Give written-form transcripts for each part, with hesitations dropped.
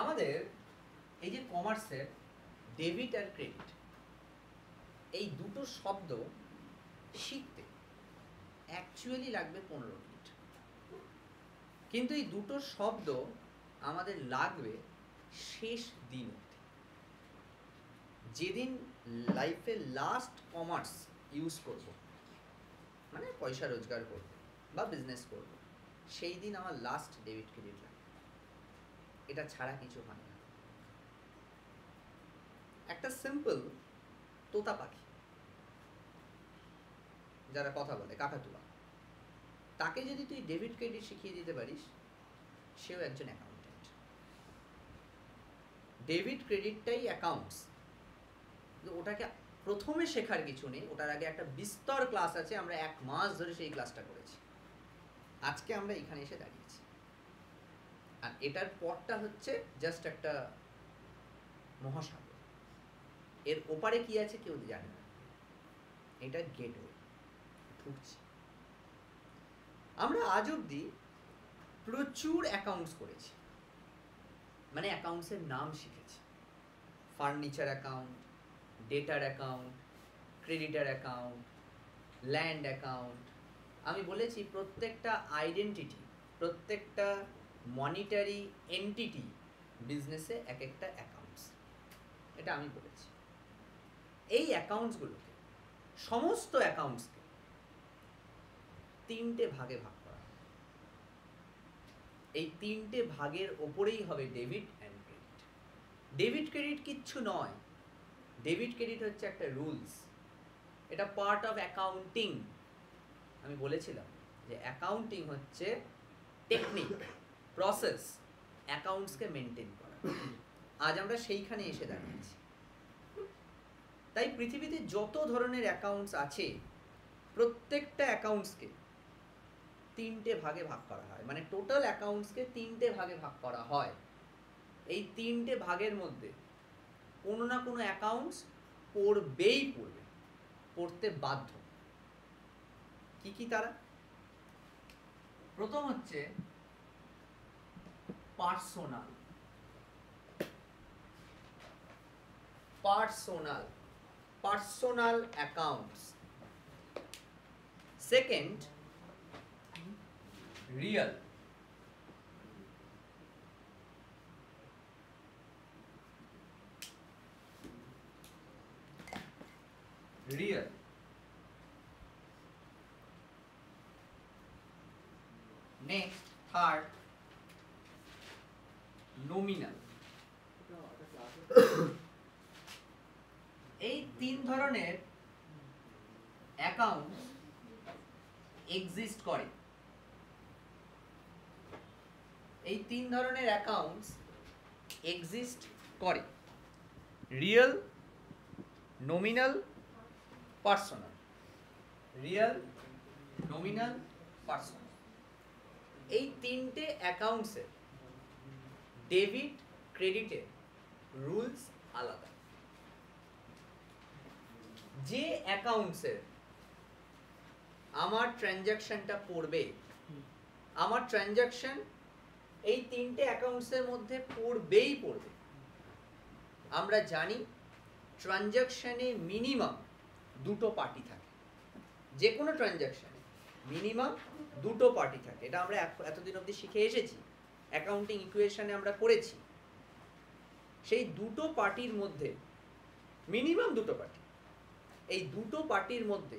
আমাদের এই যে কমার্সের ডেবিট আর ক্রেডিট, এই দুটো শব্দ শিখতে অ্যাকচুয়ালি লাগবে 15 মিনিট, কিন্তু এই দুটো শব্দ আমাদের লাগবে শেষ দিন অবধি। যেদিন লাইফে লাস্ট কমার্স ইউজ করব, মানে পয়সা রোজগার করব বা বিজনেস করব, সেই দিন আমার লাস্ট ডেবিট ক্রেডিট লাগবে। এটা ছাড়া কিছু হয় না। একটা সিম্পল তোতা পাখি যারা কথা বলে, কাকাতুয়া, তাকে যদি তুই ডেবিট ক্রেডিট শিখিয়ে দিতে পারিস, সেও একজন অ্যাকাউন্টেন্ট। ডেবিট ক্রেডিটটাই অ্যাকাউন্টস, ওটাকে প্রথমে শেখার কিছু নেই, ওটার আগে একটা বিস্তর ক্লাস আছে। আমরা 1 মাস ধরে সেই ক্লাসটা করেছি। আজকে আমরা এখানে এসে দাঁড়িয়েছি, আর এটার পরটা হচ্ছে জাস্ট একটা মহাসাগর, এর ওপারে কি আছে কেউ জানে না। এটা গেটওয়ে, ঢুকছি। আমরা আজ অব্দি প্রচুর অ্যাকাউন্টস করেছি, মানে অ্যাকাউন্টসের নাম শিখেছি। ফার্নিচার অ্যাকাউন্ট, ডেটার account, creditor account, land account. আমি বলেছি প্রত্যেকটা আইডেন্টিটি, প্রত্যেকটা মনিটারি এন্টিটি বিজনেসে এক একটা অ্যাকাউন্টস, এটা আমি বলেছি। এই অ্যাকাউন্টসগুলোকে, সমস্ত অ্যাকাউন্টসকে 3টে ভাগে ভাগ করা হয়। এই 3টে ভাগের ওপরেই হবে debit and credit. Debit credit কিচ্ছু নয়, ডেবিট ক্রেডিট হচ্ছে একটা রুলস, এটা পার্ট অফ অ্যাকাউন্টিং। আমি বলেছিলাম যে অ্যাকাউন্টিং হচ্ছে টেকনিক, প্রসেস, অ্যাকাউন্টসকে মেনটেন করা। আজ আমরা সেইখানে এসে দাঁড়িয়েছি। তাই পৃথিবীতে যত ধরনের অ্যাকাউন্টস আছে, প্রত্যেকটা অ্যাকাউন্টসকে 3টে ভাগে ভাগ করা হয়, মানে টোটাল অ্যাকাউন্টসকে 3টে ভাগে ভাগ করা হয়। এই 3টে ভাগের মধ্যে কোনো না কোনো অ্যাকাউন্টস পড়বেই পড়বে, পড়তে বাধ্য। কি কি তারা? প্রথম হচ্ছে personal, personal personal accounts. Second, real. Real. Next, third, nominal. এই 3 ধরনের অ্যাকাউন্ট এক্সিস্ট করে। এই 3 ধরনের অ্যাকাউন্টস এক্সিস্ট করে, real, nominal, personal. Real, nominal, personal. এই 3টে অ্যাকাউন্টসের ডেবিট ক্রেডিটের রুলস আলাদা। যে অ্যাকাউন্টসের আমার ট্রানজ্যাকশনটা পড়বে, আমার ট্রানজ্যাকশন এই 3টে অ্যাকাউন্টসের মধ্যে পড়বেই পড়বে। আমরা জানি ট্রানজ্যাকশনে মিনিমাম 2টো পার্টি থাকে, যে কোনো ট্রানজ্যাকশনে মিনিমাম 2টো পার্টি থাকে। এটা আমরা এতদিন অবধি শিখে এসেছি, অ্যাকাউন্টিং ইকুয়েশনে আমরা করেছি। সেই 2টো পার্টির মধ্যে মিনিমাম 2টো পার্টি, এই 2টো পার্টির মধ্যে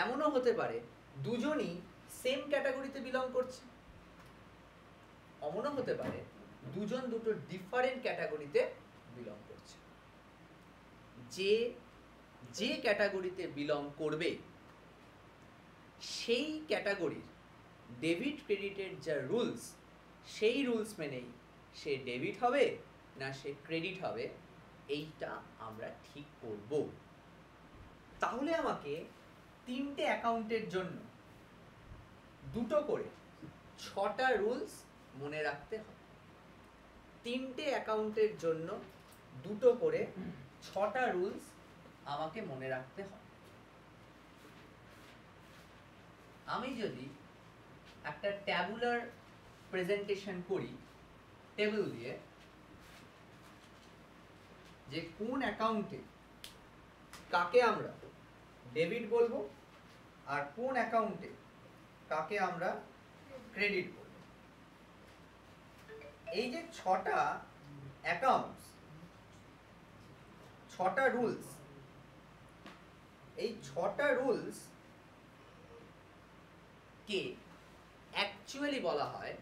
এমনও হতে পারে দুজনই সেম ক্যাটাগরিতে বিলং করছে, এমনও হতে পারে দুজন দুটো ডিফারেন্ট ক্যাটাগরিতে বিলং করছে। যে যে ক্যাটাগরিতে বিলং করবে, সেই ক্যাটাগরির ডেবিট ক্রেডিটের যা রুলস, সেই রুলস মেনেই সে ডেবিট হবে না সে ক্রেডিট হবে, এইটা আমরা ঠিক করব। তাহলে আমাকে 3টে অ্যাকাউন্টের জন্য 2টো করে 6টা রুলস মনে রাখতে হবে। 3টে অ্যাকাউন্টের জন্য 2টো করে 6টা রুলস আমাকে মনে রাখতে হবে। আমি যদি একটা ট্যাবুলার প্রেজেন্টেশন করি টেবিল দিয়ে, যে কোন অ্যাকাউন্টে কাকে আমরা ডেবিট বলবো আর কোন অ্যাকাউন্টে কাকে আমরা ক্রেডিট বলবো। এই যে 6টা অ্যাকাউন্টস, 6টা রুলস, এই 6টা রুলস কে অ্যাকচুয়ালি বলা হয়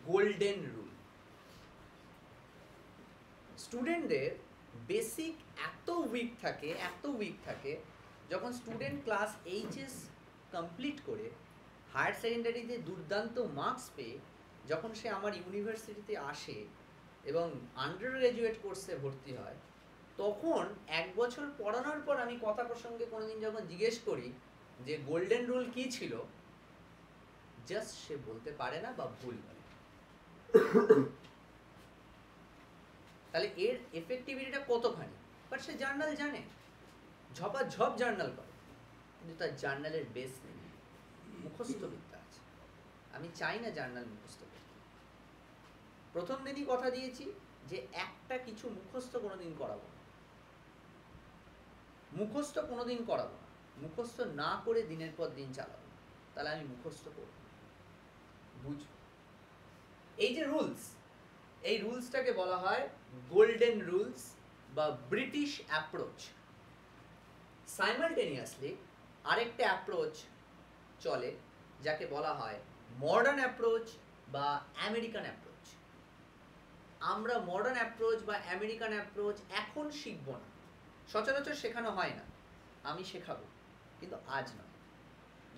গোল্ডেন রুল। স্টুডেন্টদের বেসিক এত উইক থাকে যখন স্টুডেন্ট ক্লাস এইচএস কমপ্লিট করে হায়ার সেকেন্ডারিতে দুর্দান্ত মার্কস পেয়ে যখন সে আমার ইউনিভার্সিটিতে আসে এবং আন্ডার গ্র্যাজুয়েট কোর্সে ভর্তি হয়, তখন 1 বছর পড়ানোর পর আমি কথা প্রসঙ্গে কোনোদিন যখন জিজ্ঞেস করি যে গোল্ডেন রুল কি ছিল, জাস্ট সে বলতে পারে না বা ভুল বলে। তাহলে এর এফেক্টিভিটিটা কতখানি? বাট সে জার্নাল জানে, ঝপাঝপ জার্নাল করে, কিন্তু তার জার্নালের বেস নেই, মুখস্থ বিদ্যা আছে। আমি চাই না জার্নাল মুখস্থ করতে। প্রথম দিনই কথা দিয়েছি যে একটা কিছু মুখস্থ কোনোদিন করাবো না, মুখস্থ না করে দিনের পর দিন চালাবো, তাহলে আমি মুখস্থ করব। বুঝবো এই যে রুলস, এই রুলসটাকে বলা হয় গোল্ডেন রুলস বা ব্রিটিশ অ্যাপ্রোচ। সাইমালটেনিয়াসলি আরেকটা অ্যাপ্রোচ চলে যাকে বলা হয় মডার্ন অ্যাপ্রোচ বা আমেরিকান অ্যাপ্রোচ। আমরা মডার্ন অ্যাপ্রোচ বা আমেরিকান অ্যাপ্রোচ এখন শিখব না, সচরাচর শেখানো হয় না, আমি শেখাবো, কিন্তু আজ নয়।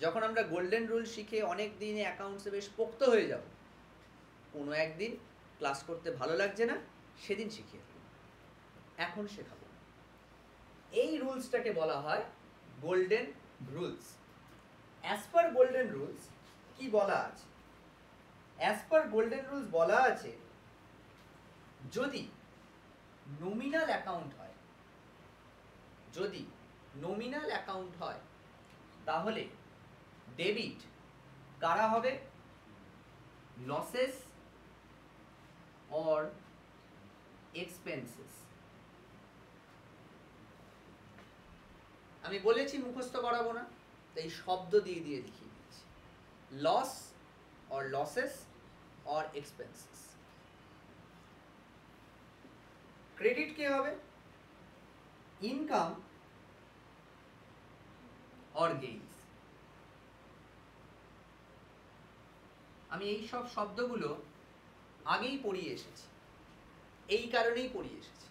যখন আমরা গোল্ডেন রুল শিখে অনেক দিনে অ্যাকাউন্টসে বেশ পোক্ত হয়ে যাব, কোনো একদিন ক্লাস করতে ভালো লাগছে না, সেদিন শিখিয়ে দেব, এখন শেখাবো। এই রুলসটাকে বলা হয় golden rules. As per golden rules কি বলা আছে? অ্যাজ পার গোল্ডেন রুলস বলা আছে, যদি নমিনাল অ্যাকাউন্ট হয়, তাহলে ডেবিট কারা হবে? Losses or expenses. আমি বলেছি মুখস্থ করাবো না, তাই শব্দ দিয়ে লিখিয়ে দিচ্ছি, loss or losses or expenses. Credit কে হবে? Income or gains. আমি এই সব শব্দগুলো আগেই পড়িয়ে এসেছি, এই কারণেই পড়িয়ে এসেছি।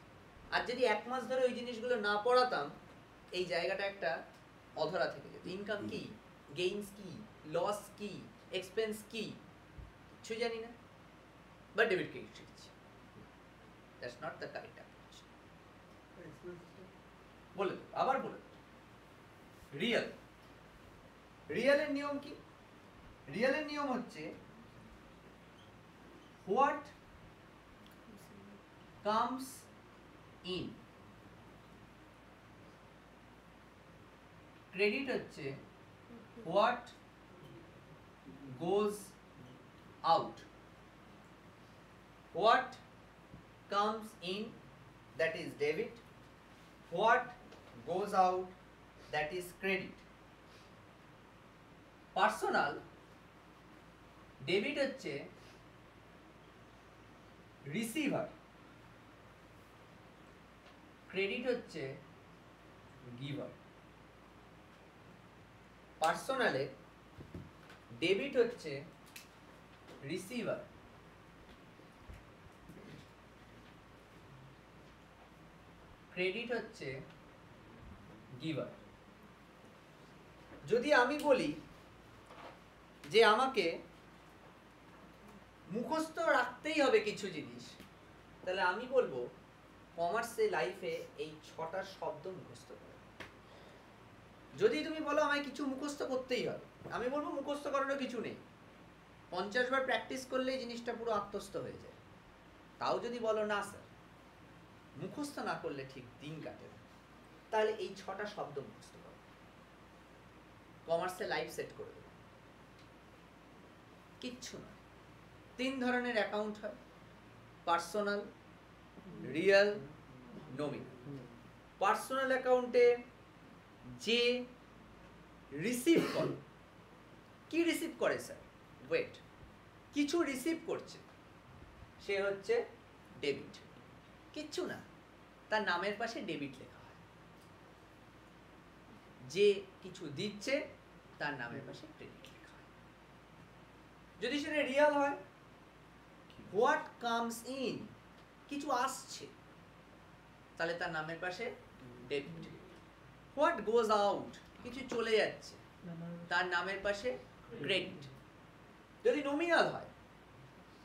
আর যদি 1 মাস ধরে ওই জিনিসগুলো না পড়াতাম, এই জায়গাটা একটা অধরা থেকে যেত। ইনকাম কি, গেইনস কি, লস কি, এক্সপেন্স কি, কিছু জানি না, বাট ডেবিট ক্রেডিট শিখছি। That's not the correct approach. বলে দেবো, আবার বলে দেবো। রিয়েলের নিয়ম কি? রিয়েলের নিয়ম হচ্ছে হোয়াট কামস ইন, ক্রেডিট হচ্ছে what goes out. What comes in, that is debit. What goes out, that is credit. Personal debit হচ্ছে রিসিভার, ক্রেডিট হচ্ছে গিভার। পার্সোনালে ডেবিট হচ্ছে রিসিভার, ক্রেডিট হচ্ছে গিভার। যদি আমি বলি যে আমাকে মুখস্থ রাখতেই হবে কিছু জিনিস, তাহলে আমি বলবো কমার্সে লাইফে এই 6টা শব্দ মুখস্থ করো। যদি তুমি বলো আমায় কিছু মুখস্থ করতেই হবে, আমি বলবো মুখস্থ করারও কিছু নেই, 50 বার প্র্যাকটিস করলেই জিনিসটা পুরো আত্মস্থ হয়ে যায়। তাও যদি বলো না স্যার মুখস্থ না করলে ঠিক দিন কাটে না, তাহলে এই 6টা শব্দ মুখস্থ করো, কমার্সে লাইফ সেট করে দেবে। কিচ্ছু নয়। 3 ধরনের অ্যাকাউন্ট হয়, পার্সোনাল, রিয়েল নমিনাল। পার্সোনাল অ্যাকাউন্টে যে রিসিভ করে, কি রিসিভ করে স্যার? ওয়েট, কিছু রিসিভ করছে, সে হচ্ছে ডেবিট। কিচ্ছু না, তার নামের পাশে ডেবিট লেখা হয়। যে কিছু দিচ্ছে তার নামের পাশে ক্রেডিট লেখা হয়। যদি সেটা রিয়াল হয়, হোয়াট কামস ইন, কিছু আসছে, তাহলে তার নামের পাশে ডেবিট। হোয়াট গোজ আউট, কিছু চলে যাচ্ছে, তার নামের পাশে ক্রেডিট। যদি নমিনাল হয়,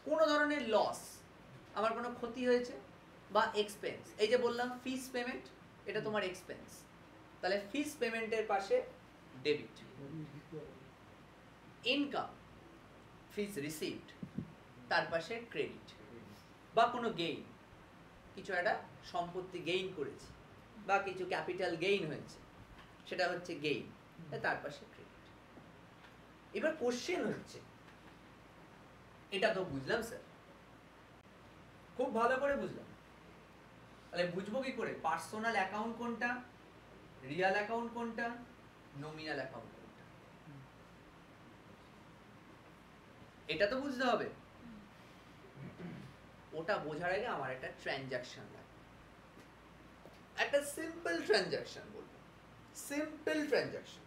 কোনো ধরনের লস, আমার কোনো ক্ষতি হয়েছে, বা এক্সপেন্স, এই যে বললাম ফিস পেমেন্ট, এটা তোমার এক্সপেন্স, তাহলে ফিস পেমেন্টের পাশে ডেবিট। ইনকাম, ফিস রিসিভড, তার পাশে ক্রেডিট। বা কোনো গেইন, কিছু একটা সম্পত্তি গেইন করেছে, বা কিছু ক্যাপিটাল গেইন হয়েছে, সেটা হচ্ছে গেইন, তার পাশে ক্রেডিট। এবার কোশ্চেন হচ্ছে, এটা তো বুঝলাম স্যার, খুব ভালো করে বুঝলাম, তাহলে বুঝবো কি করে পার্সোনাল অ্যাকাউন্ট কোনটা, রিয়াল অ্যাকাউন্ট কোনটা, নমিনাল অ্যাকাউন্ট কোনটা? এটা তো বুঝতে হবে। ওটা বোঝার আগে আমার একটা ট্রানজাকশন লাগবে, একটা সিম্পল ট্রানজাকশন বলবো, simple transaction.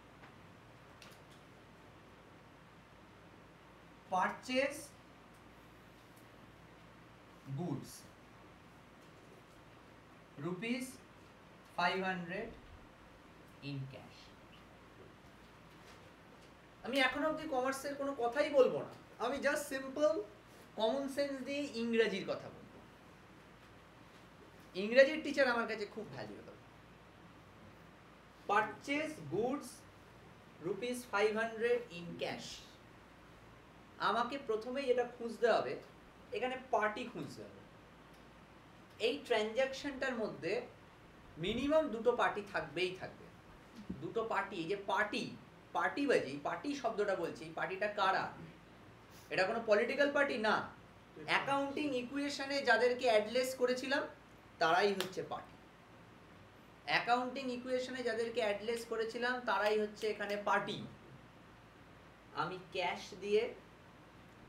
Purchase goods rupees 500 in cash। আমি এখনো অবধি কমার্সের কোনো কথাই বলবো না, আমি জাস্ট সিম্পল কমন সেন্স দিয়ে ইংরেজির কথা বলবো। ইংরেজির টিচার আমার কাছে খুব valuable. Purchase goods rupees 500 in cash। আমাকে প্রথমেই যেটা খুঁজতে হবে, এখানে পার্টি খুঁজতে হবে। এই ট্রানজাকশনটার মধ্যে মিনিমাম দুটো পার্টি থাকবেই থাকবে। দুটো পার্টি, এই যে পার্টি, পার্টিবাজি, পার্টি শব্দটা বলছি, পার্টিটা কারা? এটা কোনো পলিটিক্যাল পার্টি না, অ্যাকাউন্টিং ইকুয়েশনে যাদেরকে অ্যাড্রেস করেছিলাম তারাই হচ্ছে পার্টি। অ্যাকাউন্টিং ইকুয়েশনে যাদেরকে অ্যাড্রেস করেছিলাম তারাই হচ্ছে এখানে পার্টি। আমি ক্যাশ দিয়ে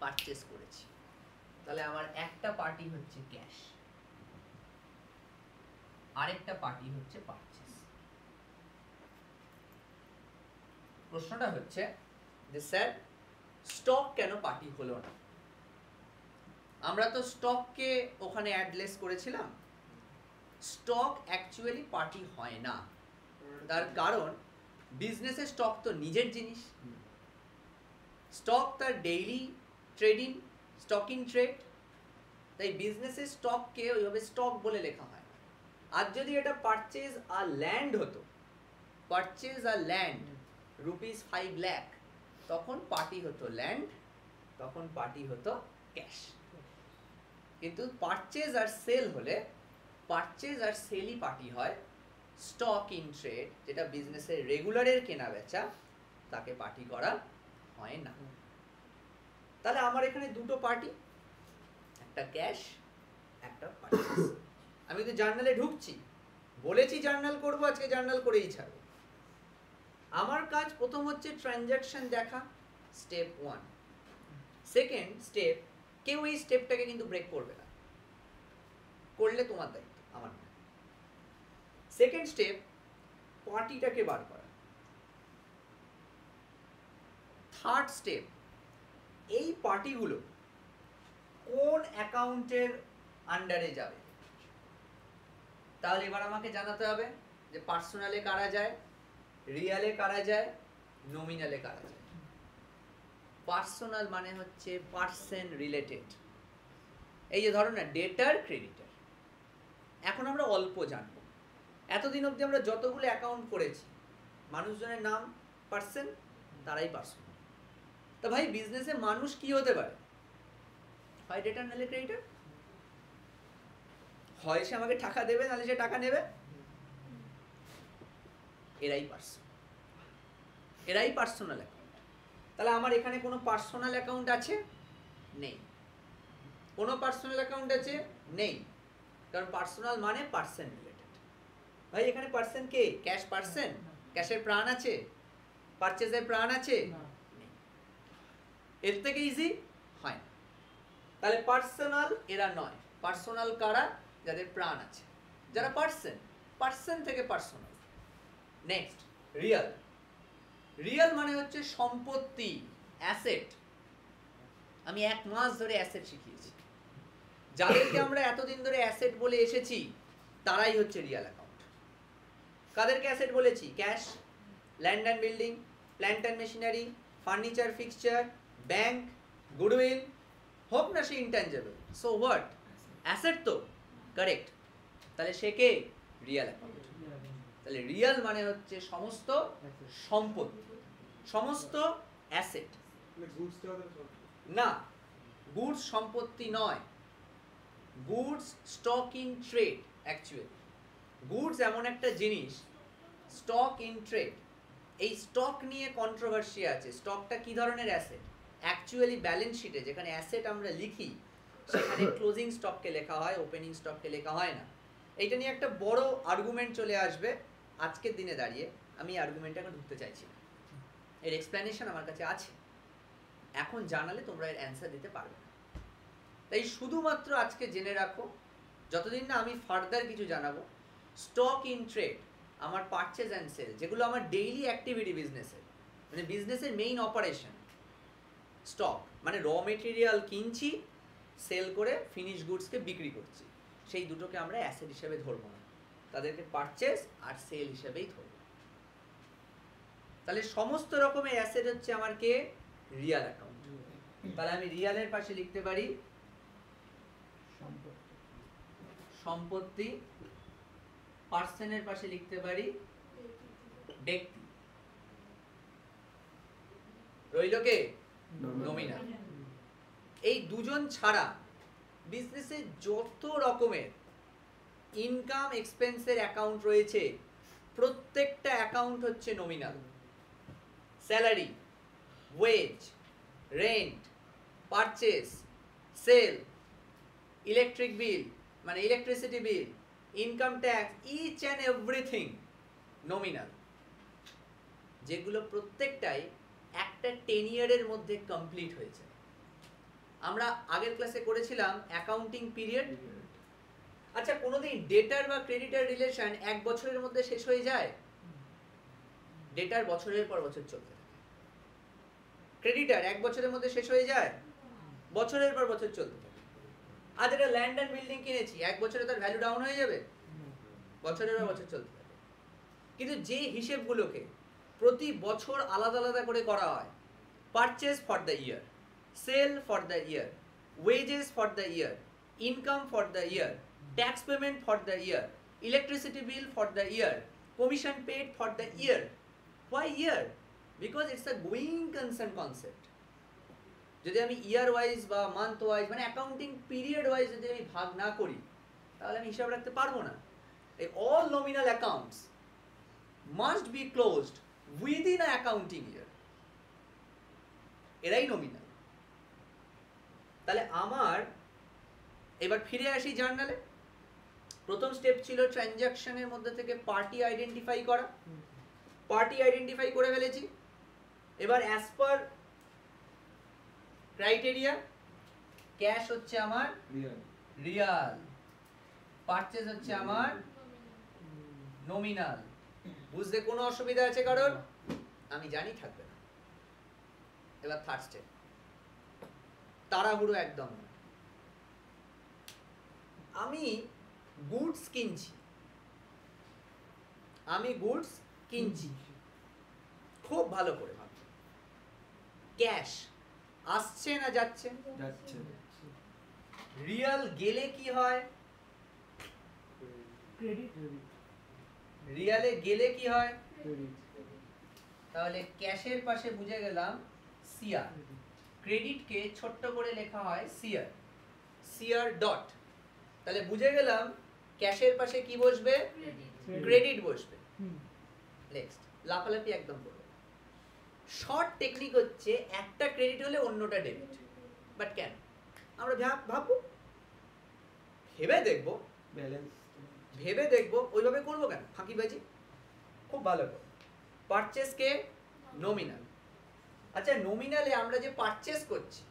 পারচেজ করেছি, তাহলে আমার একটা পার্টি হচ্ছে ক্যাশ, আরেকটা পার্টি হচ্ছে পারচেজ। প্রশ্নটা হচ্ছে যে স্যার স্টক কেন পার্টি হলো না? আমরা তো স্টককে ওখানে অ্যাড্রেস করেছিলাম। স্টক অ্যাকচুয়ালি পার্টি হয় না, তার কারণ বিজনেসের স্টক তো নিজের জিনিস। স্টক তার ডেইলি ট্রেডিং, স্টকিং ট্রেড, তাই বিজনেসের স্টককে ওইভাবে স্টক বলে লেখা হয়। আর যদি এটা পারচেজ আর ল্যান্ড হতো, পারচেজ আর ল্যান্ড rupees 5 lakh, তখন পার্টি হতো ল্যান্ড, তখন পার্টি হতো ক্যাশ। কিন্তু পারচেজ আর সেল হলে, পারচেজ আর সেলই পার্টি হয়। স্টক ইন ট্রেড, যেটা বিজনেসের রেগুলারের কেনা বেচা, তাকে পার্টি করা হয় না। তাহলে আমার এখানে দুটো পার্টি, একটা ক্যাশ, একটা পারচেজ। আমি তো জার্নালে ঢুকছি, বলেছি জার্নাল করবো, আজকে জার্নাল করেই ছাড়বো। আমার কাজ প্রথম হচ্ছে ট্রানজাকশন দেখা, স্টেপ 1। সেকেন্ড স্টেপ, কেউ এই স্টেপটাকে কিন্তু ব্রেক করবে না, করলে তোমার দায়িত্ব, আমার না। সেকেন্ড স্টেপ, পার্টিটাকে বার করা। থার্ড স্টেপ, এই পার্টিগুলো কোন অ্যাকাউন্টের আন্ডারে যাবে। তাহলে এবার আমাকে জানাতে হবে যে পার্সোনালে কারা যায়, রিয়ালে কারা যায়, নমিনালে কারা যায়। পার্সোনাল মানে হচ্ছে পার্সন রিলেটেড। এই যে ধরো না ডেটার, ক্রেডিটার, এখন আমরা অল্প জানবো। এতদিন অবধি আমরা যতগুলো অ্যাকাউন্ট করেছি, মানুষজনের নাম পার্সন, তারাই পার্সোনাল। তা ভাই বিজনেসে মানুষ কি হতে পারে? হয় ডেটার, নাহলে ক্রেডিটার। হয় সে আমাকে টাকা দেবে, নাহলে সে টাকা নেবে। এরাই পার্সন, এরাই পার্সোনাল অ্যাকাউন্ট। তাহলে আমার এখানে কোনো পার্সোনাল অ্যাকাউন্ট আছে? নেই। কোনো পার্সোনাল অ্যাকাউন্ট আছে? নেই। কারণ পার্সোনাল মানে পার্সন রিলেটেড। ভাই এখানে পার্সন কে? Cash person? ক্যাশের প্রাণ আছে? পারচেজের প্রাণ আছে? এর থেকে ইজি হয় না। তাহলে পার্সোনাল এরা নয়। পার্সোনাল কারা? যাদের প্রাণ আছে, যারা পার্সন, পার্সন থেকে পার্সোনাল। Next Real. রিয়াল মানে হচ্ছে সম্পত্তি, অ্যাসেট। আমি 1 মাস ধরে অ্যাসেট শিখিয়েছি। যাদেরকে আমরা এতদিন ধরে অ্যাসেট বলে এসেছি তারাই হচ্ছে রিয়াল অ্যাকাউন্ট। কাদেরকে অ্যাসেট বলেছি? Cash, land and building, plant and machinery, furniture, fixture, bank, goodwill, হোক না সে ইনট্যাঞ্জেবল, সো হোয়াট, অ্যাসেট তো, কারেক্ট। তাহলে সে কে? Real account. তাহলে রিয়াল মানে হচ্ছে সমস্ত সম্পত্তি, সমস্ত অ্যাসেট। না, গুডস সম্পত্তি নয়, goods stock in trade. Actually goods এমন একটা জিনিস, স্টক ইন ট্রেড, এই স্টক নিয়ে কন্ট্রোভার্সি আছে। স্টকটা কি ধরনের অ্যাসেট? অ্যাকচুয়ালি ব্যালেন্স শিটে যেখানে অ্যাসেট আমরা লিখি সেখানে ক্লোজিং স্টককে লেখা হয়, ওপেনিং স্টককে লেখা হয় না। এইটা নিয়ে একটা বড় আর্গুমেন্ট চলে আসবে আজকের দিনে দাঁড়িয়ে। আমি আর্গুমেন্টটা এখন ঢুকতে চাইছি না, এর এক্সপ্লেনেশন আমার কাছে আছে, এখন জানালে তোমরা এর অ্যান্সার দিতে পারবে না। তাই শুধুমাত্র আজকে জেনে রাখো, যতদিন না আমি ফার্দার কিছু জানাবো, স্টক ইন ট্রেড আমার পারচেজ অ্যান্ড সেল, যেগুলো আমার ডেইলি অ্যাক্টিভিটি বিজনেসের, মানে বিজনেসের মেইন অপারেশন। স্টক মানে র মেটেরিয়াল কিনছি, সেল করে ফিনিশ গুডসকে বিক্রি করছি, সেই দুটোকে আমরা অ্যাসেট হিসেবে ধরবো না, তাদেরকে পারচেজ আর সেল হিসেবেই ধরবো। তাহলে সমস্ত রকমের অ্যাসেট হচ্ছে আমার কে? Real account. তাহলে আমি রিয়ালের পাশে লিখতে পারি সম্পত্তি, পার্সনের পাশে লিখতে পারি ব্যক্তি, রইল কে? নমিনাল। এই দুজন ছাড়া বিজনেসে যত রকমের ইনকাম এক্সপেন্সের অ্যাকাউন্ট রয়েছে প্রত্যেকটা অ্যাকাউন্ট হচ্ছে nominal. Salary, wage, rent, purchase, sale, electric bill মানে electricity bill, income tax, each and everything nominal, যেগুলো প্রত্যেকটাই একটা 10 ইয়ারের মধ্যে কমপ্লিট হয়েছে। আমরা আগের ক্লাসে করেছিলাম অ্যাকাউন্টিং পিরিয়ড। আচ্ছা, কোনোদিন ডেটার বা ক্রেডিটার রিলেশন 1 বছরের মধ্যে শেষ হয়ে যায়? ডেটার বছরের পর বছর চলতে থাকে। ক্রেডিটার 1 বছরের মধ্যে শেষ হয়ে যায়? বছরের পর বছর চলতে থাকে। আজ একটা ল্যান্ড অ্যান্ড বিল্ডিং কিনেছি, 1 বছরে তার ভ্যালু ডাউন হয়ে যাবে? বছরের পর বছর চলতে থাকে। কিন্তু যে হিসেবগুলোকে প্রতি বছর আলাদা আলাদা করে করা হয়, purchase for the year, sale for the year, wages for the year, income for the year, tax payment for the year, electricity bill for the year, commission paid for the year. Why year? Because it's a going concern concept. যদি আমি ইয়ার wise বা month wise মানে accounting period wise যদি আমি ভাগ না করি তাহলে আমি হিসাব রাখতে পারবো না। এই all nominal accounts must be closed within a accounting year, এরাই নমিনাল। তাহলে আমার এবার ফিরে আসি জার্নালে। প্রথম স্টেপ ছিল ট্রানজাকশনের মধ্যে থেকে পার্টি আইডেন্টিফাই করা। পার্টি আইডেন্টিফাই করে ফেলেছি। এবার অ্যাজ পার ক্রাইটেরিয়া, ক্যাশ হচ্ছে আমার রিয়াল, পারচেজ হচ্ছে আমার নমিনাল। বুঝতে কোনো অসুবিধা আছে কারণ? আমি জানি থাকবে না। এবার থার্ড স্টেপ, তাড়াহুড়ো একদম না। আমি গুডস কিনছি, খুব ভালো করে ভাবছি। ক্যাশ আসছে না যাচ্ছে? যাচ্ছে। রিয়াল গেলে কি হয়? ক্রেডিট। রিয়ালে গেলে কি হয়? ক্রেডিট। তাহলে ক্যাশের পাশে বুঝে গেলাম সিআর, ক্রেডিটকে ছোট্ট করে লেখা হয় সিআর, সিআর ডট। তাহলে বুঝে গেলাম ক্যাশের পাশে কি বসবে? ক্রেডিট বসবে। নেক্সট, লাফালাফি একদম করবে। শর্ট টেকনিক হচ্ছে একটা ক্রেডিট হলে অন্যটা ডেবিট। বাট কেন? আমরা ভাববো, ভেবে দেখবো ব্যালেন্স ভেবে দেখবো, ওইভাবে করবো কেন ফাঁকিবাজি? খুব ভালো করে পারচেস কে নমিনাল। আচ্ছা নমিনালে আমরা যে পারচেস করছি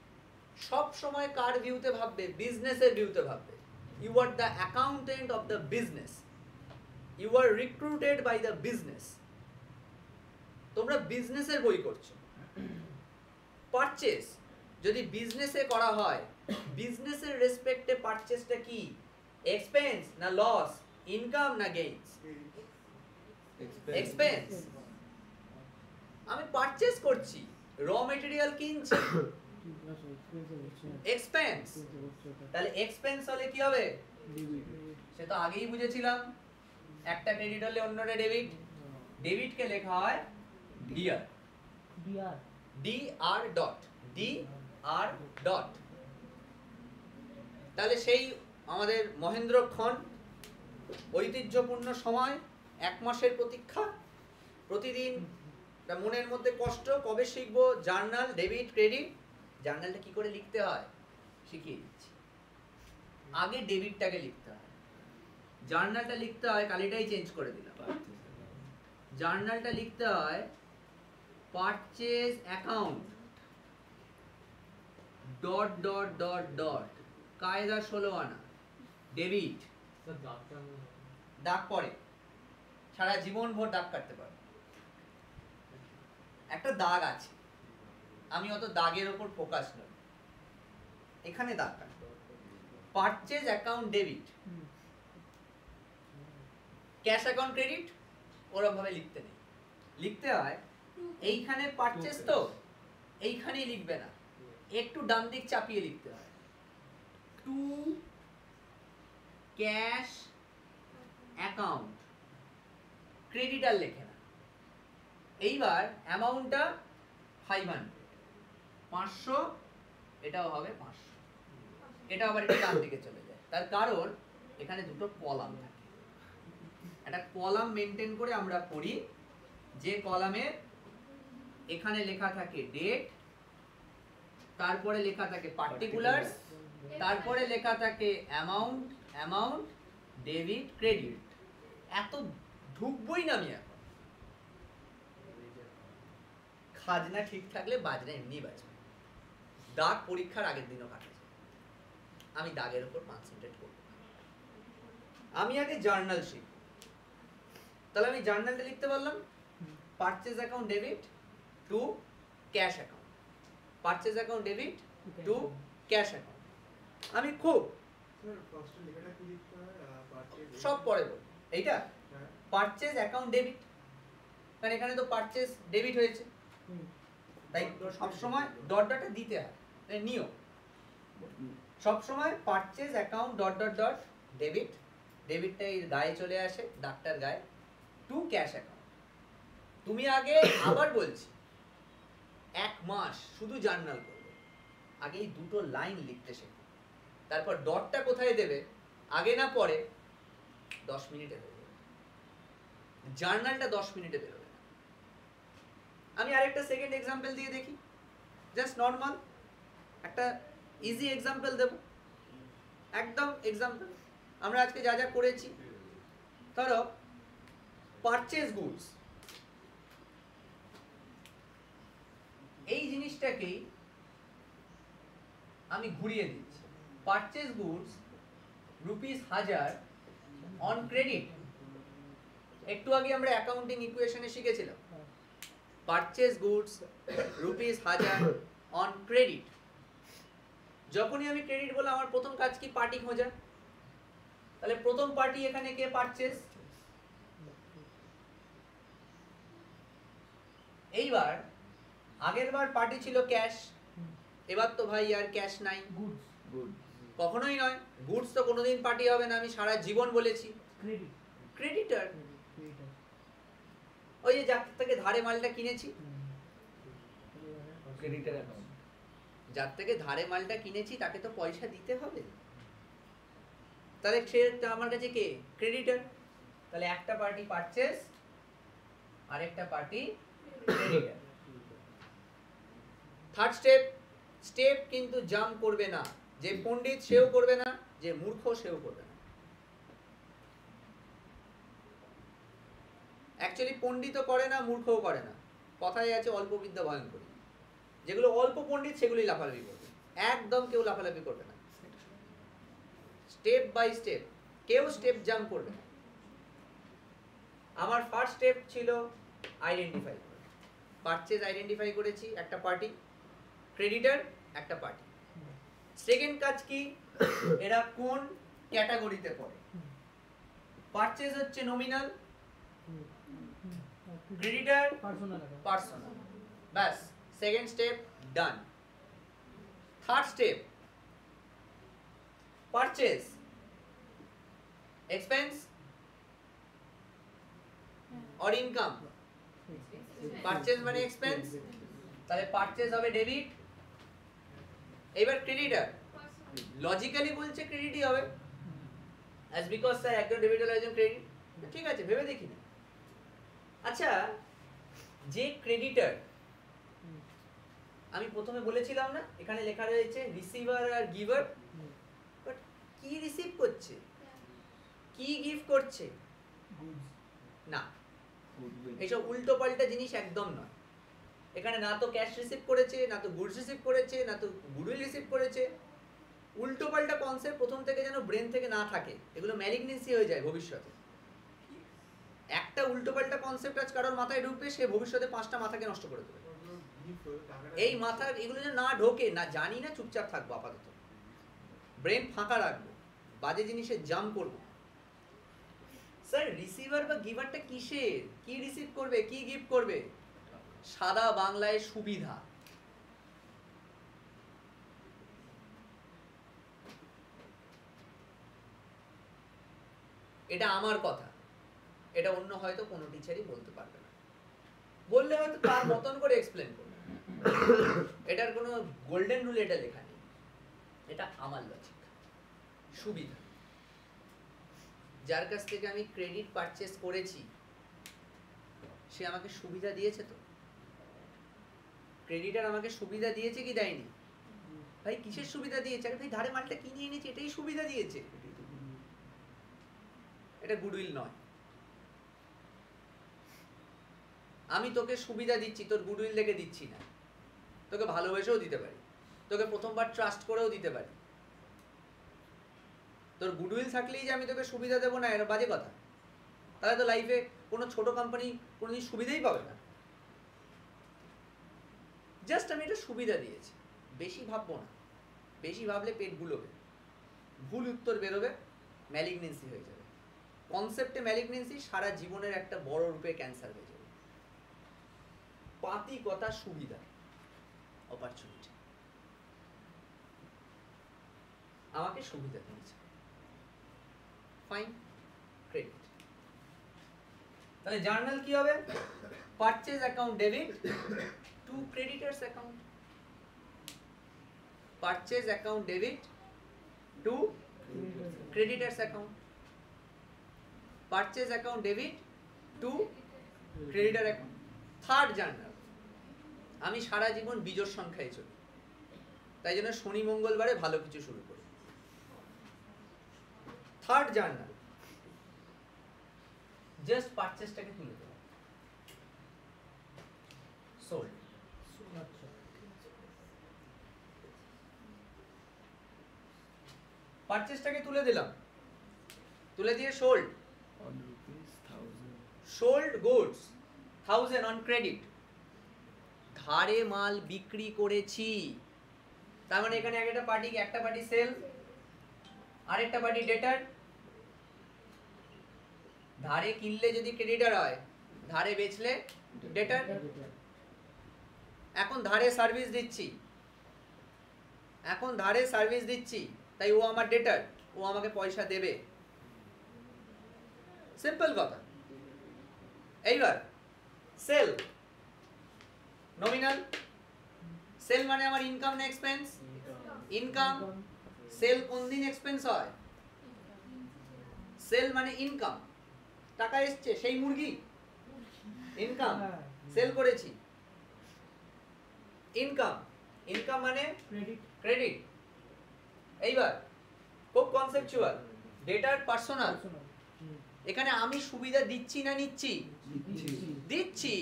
সব সময় কার ভিউতে ভাববে? বিজনেসের ভিউতে ভাববে। You are the accountant of the business, you are recruited by the business. তোমরা বিজনেসের বই করছো। পারচেস যদি বিজনেসে করা হয়, বিজনেসের রেসপেক্টে পারচেসটা কি? এক্সপেন্স না লস, ইনকাম না গেইনস? এক্সপেন্স। আমি পারচেস করছি, র মেটেরিয়াল কিনছি, এক্সপেন্স। তাহলে এক্সপেন্স হলে কি হবে? সে তো আগেই বুঝেছিলাম, একটা ক্রেডিট হলে অন্যটা ডেবিট। ডেবিট কে লেখা হয় DR, DR dot, DR dot. তাহলে সেই আমাদের মহেন্দ্রক্ষণ, ঐতিহ্যপূর্ণ সময়, 1 মাসের প্রতীক্ষা, প্রতিদিন মনের মধ্যে কষ্ট, কবে শিখবো জার্নাল, ডেবিট ক্রেডিট। জার্নালটা কি করে লিখতে হয় শিখিয়ে দিচ্ছি। আগে ডেবিটটাকে লিখতে হয়, জার্নালটা লিখতে হয়, কালিটাই চেঞ্জ করে দিলাম। জার্নালটা লিখতে হয় purchase account dot dot dot dot, কায়দা 16 আনা, ডেবিট। দাগ পড়ে, সারা জীবন ভোর দাগ কাটতে পারো। একটা দাগ আছে, আমি অত দাগের ওপর ফোকাস নই, এখানে দাগ কাটবো। Purchase account debit, cash account credit, ওরকম ভাবে লিখতে নেই। লিখতে হয় এইখানে পারচেজ, তো এইখানেই লিখবে না, একটু ডান দিক চাপিয়ে লিখতে হয়। টু ক্যাশ অ্যাকাউন্ট ক্রেডিটার লেখে না। এইবার অ্যামাউন্টটা 500, 500, এটাও হবে 500, এটা আবার একটু ডান দিকে চলে যায়। তার কারণ এখানে দুটো কলাম থাকে, একটা কলাম মেনটেন করে আমরা করি, যে কলামে এখানে লেখা থাকে ডেট, তারপরে লেখা থাকে পার্টিকুলারস, তারপরে লেখা থাকে অ্যামাউন্ট, অ্যামাউন্ট, ডেবিট, ক্রেডিট। এত ঢুকবই না আমি এখন। খাজনা ঠিক থাকলে বাজনা এমনি বাজবে। দাগ পরীক্ষার আগের দিনও কাটা যায়, আমি দাগের উপর কনসেন্ট্রেট করব। আমি আগে জার্নাল শিখব। তাহলে আমি জার্নালটা লিখতে পারলাম purchase account debit two cash account, purchase account debit two cash account. আমি খুব সব পরে বলবো। এইটা পারচেজ অ্যাকাউন্ট ডেবিট, কারণ এখানে তো পারচেজ ডেবিট হয়েছে, তাই সবসময় ডট ডটটা দিতে হয়, নিয়ম। সবসময় purchase account dot dot dot debit, ডেবিটটা এই গায়ে চলে আসে, ডাক্তার গায়ে, টু ক্যাশ অ্যাকাউন্ট। তুমি আগে আবার বলছি 1 মাস শুধু জার্নাল করবে, আগে এই দুটো লাইন লিখতে শেখো। তারপর ডটটা কোথায় দেবে, আগে না পরে, 10 মিনিটে দেবে। জার্নালটা 10 মিনিটে বেরোবে না। আমি আরেকটা সেকেন্ড এক্সাম্পল দিয়ে দেখি, জাস্ট নর্মাল একটা ইজি এক্সাম্পল দেব, একদম এক্সাম্পল। আমরা আজকে যা যা করেছি, ধরো পারচেজ গুডস, এই জিনিসটাকেই আমি ঘুরিয়ে দিচ্ছি। Purchase goods ₹1000 on credit. একটু আগে আমরা অ্যাকাউন্টিং ইকুয়েশনে শিখেছিলাম পারচেজ গুডস ₹1000 অন ক্রেডিট। যখনই আমি ক্রেডিট বলে আমার প্রথম কাজ কি? পার্টি খোঁজা। তাহলে প্রথম পার্টি এখানে কে? পারচেজ। এইবার আগের বার পার্টি ছিল ক্যাশ, এবার তো ভাই আর ক্যাশ নাই, গুডস। কখনোই নয়, গুডস তো কোনোদিন পার্টি হবে না, আমি সারা জীবন বলেছি। ক্রেডিটর, ওই যে যার থেকে ধারে মালটা কিনেছি, ক্রেডিটর অ্যাকাউন্ট। যার থেকে ধারে মালটা কিনেছি তাকে তো পয়সা দিতে হবে, তাহলে সে আমার কাছে কে? ক্রেডিটর। তাহলে একটা পার্টি পারচেজ, আরেকটা পার্টি ক্রেডিটর। থার্ড স্টেপ কিন্তু জাম্প করবে না, যে পণ্ডিত সেও করবে না, যে মূর্খ সেও করবে না। অ্যাকচুয়ালি পণ্ডিতও করে না, মূর্খও করে না, কথাই আছে অল্প বিদ্যা ভয়ঙ্করী। যেগুলো অল্প পণ্ডিত সেগুলোই লাফালাফি করবে, একদম কেউ লাফালাফি করবে না, স্টেপ বাই স্টেপ, কেউ স্টেপ জাম্প করবে না। আমার ফার্স্ট স্টেপ ছিল আইডেন্টিফাই করা, পারচেজ আইডেন্টিফাই করেছি, একটা পার্টি, ক্রেডিটর একটা পার্টি। সেকেন্ড কাজ কি, এরা কোন ক্যাটাগরিতে পড়ে। পারচেজ হচ্ছে নমিনাল, ক্রেডিটর পার্সোনাল, ব্যাস সেকেন্ড স্টেপ ডান। থার্ড স্টেপ, পারচেজ এক্সপেন্স और ইনকাম। পারচেজ মানে এক্সপেন্স, তাহলে পারচেজ হবে ডেবিট। এবার ক্রেডিটর, লজিক্যালি বলছে ক্রেডিটই হবে, অ্যাজ বিকজ স্যার একজন ডেবিট আর একজন ক্রেডিট, ঠিক আছে ভেবে দেখি না। আচ্ছা, যে ক্রেডিটর, আমি প্রথমে বলেছিলাম না এখানে লেখা রয়েছে রিসিভার আর গিভার, বাট কি রিসিভ করছে, কি গিফট করছে না, এইসব উল্টো পাল্টা জিনিস একদম নয়। এখানে না তো ক্যাশ রিসিভ করেছে, না তো গুডস রিসিভ করেছে, না তো গুডউইল রিসিভ করেছে। উল্টো পাল্টা কনসেপ্ট প্রথম থেকে যেন ব্রেন থেকে না থাকে, এগুলো ম্যালিগনেন্সি হয়ে যায় ভবিষ্যতে। একটা উল্টো পাল্টা কনসেপ্ট আজ কারোর মাথায় ঢুকবে, সে ভবিষ্যতে 5টা মাথাকে নষ্ট করে দেবে। এই মাথার এগুলো যেন না ঢোকে, না জানি না, চুপচাপ থাকবো আপাতত, ব্রেন ফাঁকা রাখবো, বাজে জিনিসে জাম্প করবো। স্যার রিসিভার বা গিভারটা কিসের, কি রিসিভ করবে, কি গিফট করবে? সাদা বাংলায় সুবিধা। এটা আমার কথা, এটা অন্য হয়তো কোনো টিচারই বলতে পারবে না, বললে হয়তো তার মতন করে এক্সপ্লেন করবে। এটার কোনো গোল্ডেন রুল এটা লেখা নেই, এটা আমার লজিক। সুবিধা, যার কাছ থেকে আমি ক্রেডিট পারচেজ করেছি সে আমাকে সুবিধা দিয়েছে তো, ক্রেডিটার আমাকে সুবিধা দিয়েছে কি দেয়নি? ভাই কিসের সুবিধা দিয়েছে? আরে ভাই ধারে মালটা কিনে এনেছি, এটাই সুবিধা দিয়েছে, এটা গুডউইল নয়। আমি তোকে সুবিধা দিচ্ছি, তোর গুডউইল দেখে দিচ্ছি না, তোকে ভালোবেসেও দিতে পারি, তোকে প্রথমবার ট্রাস্ট করেও দিতে পারি। তোর গুডউইল থাকলেই যে আমি তোকে সুবিধা দেবো না, এটা বাজে কথা। তাহলে তো লাইফে কোনো ছোট কোম্পানি কোনোদিন সুবিধাই পাবে না। জাস্ট আমি এটা সুবিধা দিয়েছি, বেশি ভাববো না, বেশি ভাবলে পেট গুলোবে, ভুল উত্তর বেরোবে, ম্যালিগনেন্সি হয়ে যাবে। কনসেপ্টে ম্যালিগনেন্সি সারা জীবনের একটা বড় রূপে ক্যান্সার হয়ে যাবে। পাতি কথা সুবিধা, অপরচুনিটি, আমাকে সুবিধা দিয়েছে, ফাইন, ক্রেডিট। তাহলে জার্নাল কি হবে? Purchase account debit two creditors account, purchase account debit two creditors account, purchase account debit two creditor account. Third journal, আমি সারা জীবন বিজোড় সংখ্যায় চলি, তাই জন্য শনি মঙ্গলবারে ভালো কিছু শুরু করি। থার্ড জার্নাল, জাস্ট পারচেজটাকে তুলে দেবো, সোল্ড। পারচেজটাকে তুলে দিলাম, তুলে দিয়ে sold, sold goods 1000 on credit, ধারে মাল বিক্রি করেছি। তার মানে এখানে একটা পার্টি সেল, আরেকটা পার্টি ডেটার। ধারে কিনলে যদি ক্রেডিটার হয়, ধারে বেচলে ডেটার। এখন ধারে সার্ভিস দিচ্ছি, এখন ধারে সার্ভিস দিচ্ছি, তাই ও আমার ডেটার, ও আমাকে পয়সা দেবে। সিম্পল কথা। এইবার সেল, নমিনাল। সেল মানে আমার ইনকাম না এক্সপেন্স? ইনকাম। সেল কোন দিন এক্সপেন্স হয়? সেল মানে ইনকাম, টাকা এসছে, সেই মুরগি ইনকাম, সেল করেছি, ইনকাম। ইনকাম মানে ক্রেডিট। এইবার খুব কনসেপচুয়াল, ডেটার পার্সোনাল, এখানে আমি সুবিধা দিচ্ছি না নিচ্ছি? দিচ্ছি।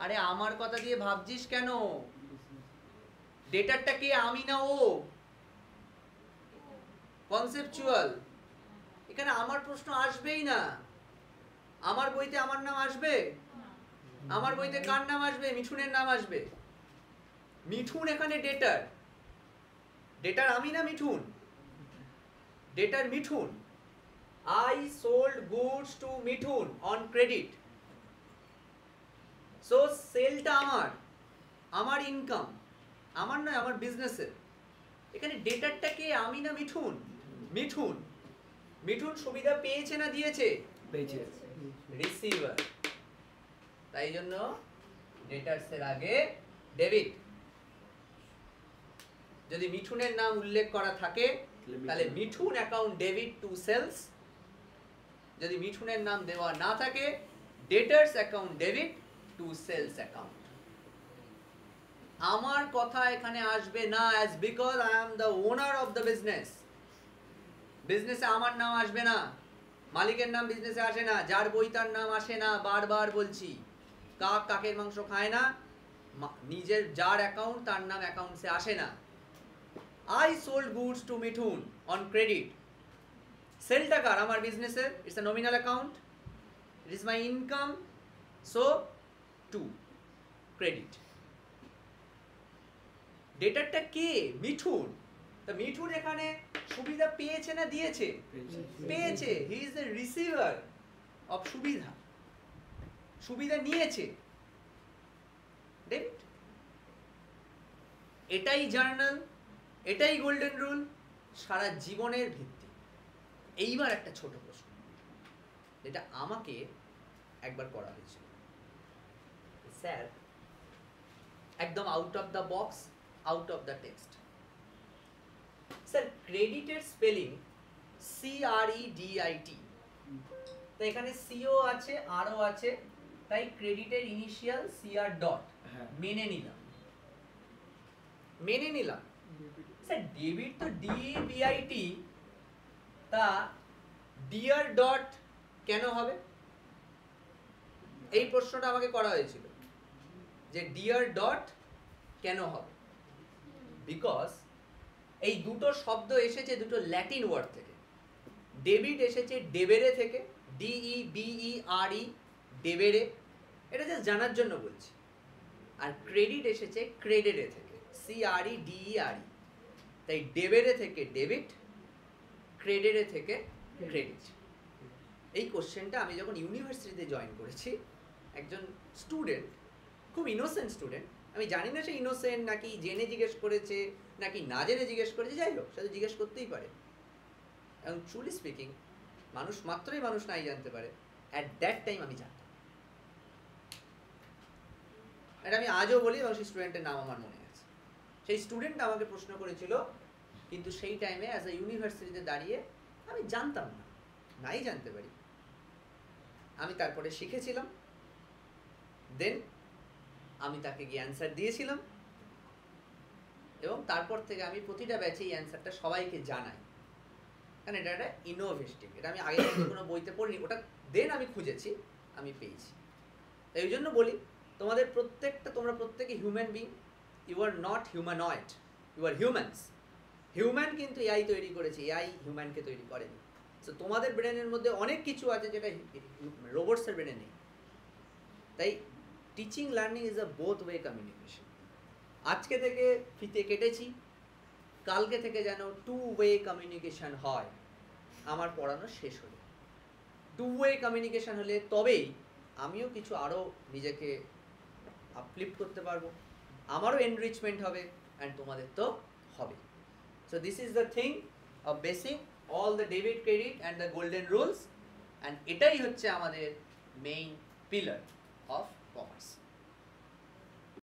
আরে আমার কথা দিয়ে ভাবছিস কেন? ডেটারটা কে, আমি না ও? কনসেপচুয়াল। এখানে আমার প্রশ্ন আসবেই না। আমার বইতে আমার নাম আসবে? আমার বইতে কার নাম আসবে? মিঠুনের নাম আসবে। মিঠুন এখানে ডেটার। ডেটার আমি না মিঠুন? ডেটার Mithun. I sold goods to Mithun on credit. So সেলটা আমার ইনকাম, আমার নয়, আমার বিজনেসের। এখানে ডেটারটা কে, আমি না মিঠুন? মিঠুন। মিঠুন সুবিধা পেয়েছে না দিয়েছে? পেয়েছে। রিসিভার। তাই জন্য ডেটার্সের আগে ডেবিট। যদি মিঠুনের নাম উল্লেখ করা থাকে তাহলে Mithun account debit to sales. যদি মিঠুনের নাম দেওয়া না থাকে debtors account debit to sales account. আমার কথা এখানে আসবে না, as because I am the owner of the business. বিজনেসে আমার নাম আসবে না, মালিকের নাম বিজনেসে আসে না, যার বই তার নাম আসে না। বারবার বলছি, কাক কাকের মাংস খায় না, নিজের যার অ্যাকাউন্ট তার নাম অ্যাকাউন্টসে আসে না। I sold goods to Mithun on credit. সেলটা কার? আমার বিজনেসের। It's a nominal account, it is my income, so to credit. ডেটারটা কে? মিঠুন। তা মিঠুন এখানে সুবিধা পেয়েছে না দিয়েছে? পেয়েছে। He is the receiver of suvidha. সুবিধা নিয়েছে, ডেবিট। এটাই জার্নাল, এটাই গোল্ডেন রুল, সারা জীবনের ভিত্তি। এইবার একটা ছোট প্রশ্ন, যেটা আমাকে একবার করা হয়েছিল। স্যার, একদম out of the box, out of the text, sir ক্রেডিটের স্পেলিং CREDIT, তো এখানে সিও আছে, আরও আছে, তাই ক্রেডিটের ইনিশিয়াল CR ডট মেনে নিলাম। মেনে নিলাম। স্যার ডেবিট তো DBIT, তা ডিয়ার ডট কেন হবে? এই প্রশ্নটা আমাকে করা হয়েছিল যে ডিয়ার ডট কেন হবে। বিকজ এই দুটো শব্দ এসেছে দুটো ল্যাটিন ওয়ার্ড থেকে। ডেবিট এসেছে ডেবেরে থেকে, DEBERE, ডেবেরে, এটা জাস্ট জানার জন্য বলছি। আর ক্রেডিট এসেছে ক্রেডেরে থেকে, CREDERE, তাই ডেবেরে থেকে ডেবিট, ক্রেডেরে থেকে ক্রেডিট। এই কোশ্চেনটা আমি যখন ইউনিভার্সিটিতে জয়েন করেছি, একজন স্টুডেন্ট, খুব ইনোসেন্ট স্টুডেন্ট, আমি জানি না সে ইনোসেন্ট নাকি জেনে জিজ্ঞেস করেছে নাকি না জেনে জিজ্ঞেস করেছে, যাই হোক, সে তো জিজ্ঞেস করতেই পারে। এবং ট্রুলি স্পিকিং, মানুষ মাত্রই মানুষ নাই জানতে পারে। অ্যাট দ্যাট টাইম আমি জানতাম, এটা আমি আজও বলি, এবং সেই স্টুডেন্টের নাম আমার মনে আছে। সেই স্টুডেন্ট আমাকে প্রশ্ন করেছিল, কিন্তু সেই টাইমে অ্যাজ এ ইউনিভার্সিটিতে দাঁড়িয়ে আমি জানতাম না, নাই জানতে পারি। আমি তারপরে শিখেছিলাম, দেন আমি তাকে গিয়ে অ্যান্সার দিয়েছিলাম, এবং তারপর থেকে আমি প্রতিটা ব্যাচে এই অ্যান্সারটা সবাইকে জানাই, কারণ এটা একটা ইনোভেটিভ। এটা আমি আগে থেকে কোনো বইতে পড়িনি, ওটা দেন আমি খুঁজেছি, আমি পেয়েছি। তাই ওই জন্য বলি, তোমরা প্রত্যেকে human being, you are not humanoid, you are humans. Human কিন্তু এআই তৈরি করেছে, এআই হিউম্যানকে তৈরি করেনি। সো তোমাদের ব্রেনের মধ্যে অনেক কিছু আছে যেটা রোবটসের ব্রেনে নেই। তাই teaching learning is a both way communication. আজকে থেকে ফিতে কেটেছি, কালকে থেকে যেন টু ওয়ে কমিউনিকেশন হয়। আমার পড়ানো শেষ হলো, টু ওয়ে কমিউনিকেশন হলে তবেই আমিও কিছু আরও নিজেকে আপলিফ্ট করতে পারবো, আমারও এনরিচমেন্ট হবে, অ্যান্ড তোমাদের তো হবে। So this is the thing of basic all the debit credit and the golden rules, and এটাই হচ্ছে আমাদের মেইন পিলার।